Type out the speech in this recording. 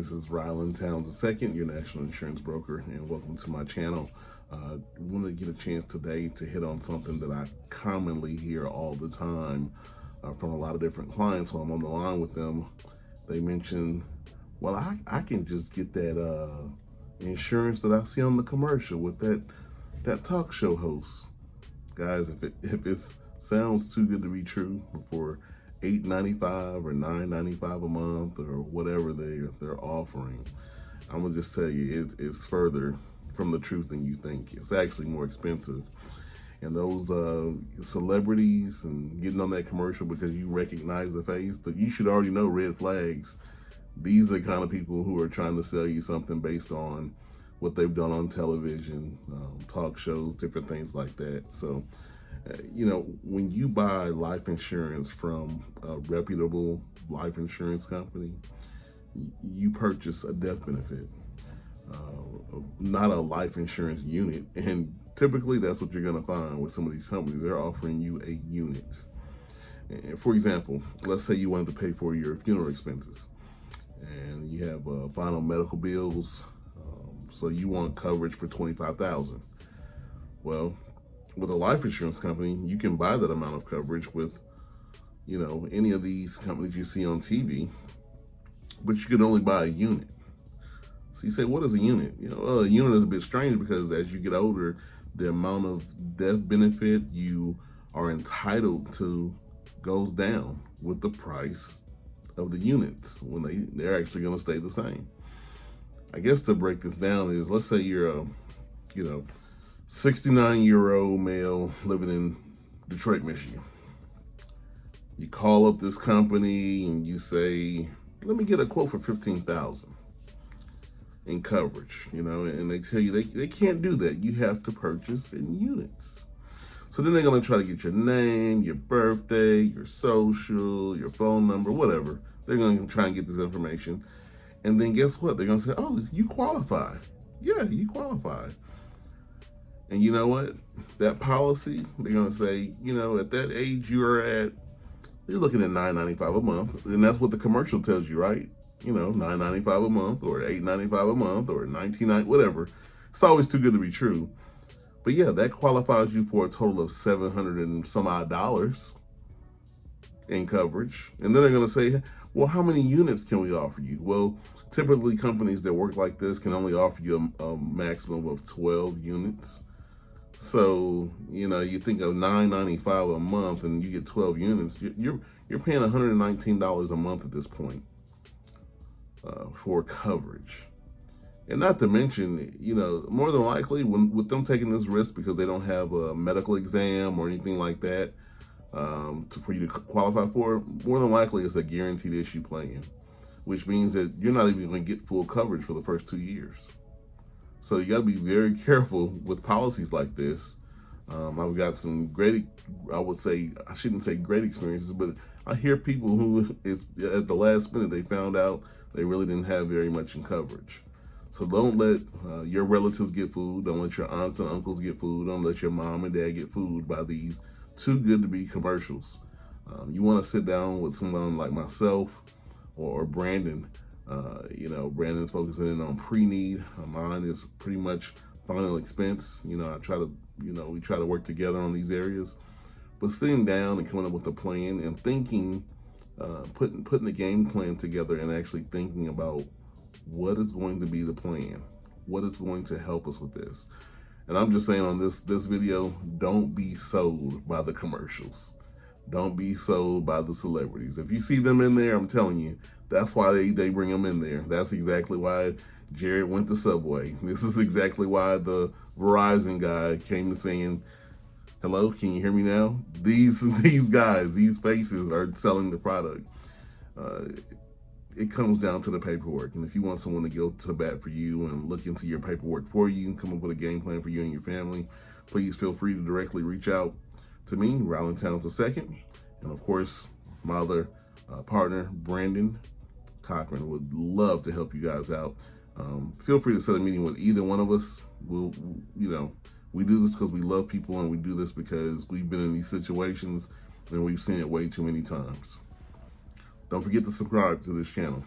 this is Rylan II, your national insurance broker, and welcome to my channel. I want to get a chance today to hit on something that I commonly hear all the time from a lot of different clients when I'm on the line with them. They mention, well, I can just get that insurance that I see on the commercial with that talk show host. Guys, if it sounds too good to be true for $8.95 or $9.95 a month or whatever they're offering, I'm gonna just tell you it's further from the truth than you think. It's actually more expensive. And those celebrities and getting on that commercial because you recognize the face, that you should already know red flags. These are the kind of people who are trying to sell you something based on what they've done on television, talk shows, different things like that. So, when you buy life insurance from a reputable life insurance company, you purchase a death benefit, not a life insurance unit. And typically that's what you're gonna find with some of these companies. They're offering you a unit. And for example, let's say you wanted to pay for your funeral expenses and you have final medical bills. So you want coverage for $25,000. Well, with a life insurance company, you can buy that amount of coverage with, any of these companies you see on TV, but you can only buy a unit. So you say, what is a unit? A unit is a bit strange because as you get older, the amount of death benefit you are entitled to goes down with the price of the units when they're actually going to stay the same. I guess to break this down is, let's say you're a, 69-year-old male living in Detroit, Michigan. You call up this company and you say, let me get a quote for $15,000 in coverage, and they tell you they can't do that. You have to purchase in units. So then they're going to try to get your name, your birthday, your social, your phone number, whatever. They're going to try and get this information. And then guess what? They're going to say, oh, you qualify. Yeah, you qualify. And you know what? That policy, they're going to say, at that age you're looking at $9.95 a month. And that's what the commercial tells you, right? $9.95 a month or $8.95 a month or $19.90, whatever. It's always too good to be true. But yeah, that qualifies you for a total of $700 and some odd in coverage. And then they're going to say, well, how many units can we offer you? Well, typically companies that work like this can only offer you a maximum of 12 units. So, you think of $9.95 a month and you get 12 units, you're paying $119 a month at this point for coverage. And not to mention, more than likely, with them taking this risk because they don't have a medical exam or anything like that for you to qualify for, more than likely it's a guaranteed issue plan, which means that you're not even going to get full coverage for the first 2 years. So you got to be very careful with policies like this. I've got some great, I shouldn't say great experiences, but I hear people who at the last minute they found out they really didn't have very much in coverage. So don't let your relatives get fooled. Don't let your aunts and uncles get fooled. Don't let your mom and dad get fooled by these too good to be commercials. You want to sit down with someone like myself or Brandon. Brandon's focusing in on pre-need. Mine is pretty much final expense. We try to work together on these areas. But sitting down and coming up with a plan and thinking, putting the game plan together and actually thinking about what is going to be the plan, what is going to help us with this. And I'm just saying on this video, don't be sold by the commercials. Don't be sold by the celebrities. If you see them in there, I'm telling you, that's why they bring them in there. That's exactly why Jared went to Subway. This is exactly why the Verizon guy came to saying, hello, can you hear me now? These guys, these faces are selling the product. It comes down to the paperwork. And if you want someone to go to bat for you and look into your paperwork for you and come up with a game plan for you and your family, please feel free to directly reach out to me, Rylan II. And of course, my other partner, Brandon Cochran, would love to help you guys out. Feel free to set a meeting with either one of us. We do this because we love people, and we do this because we've been in these situations and we've seen it way too many times. Don't forget to subscribe to this channel.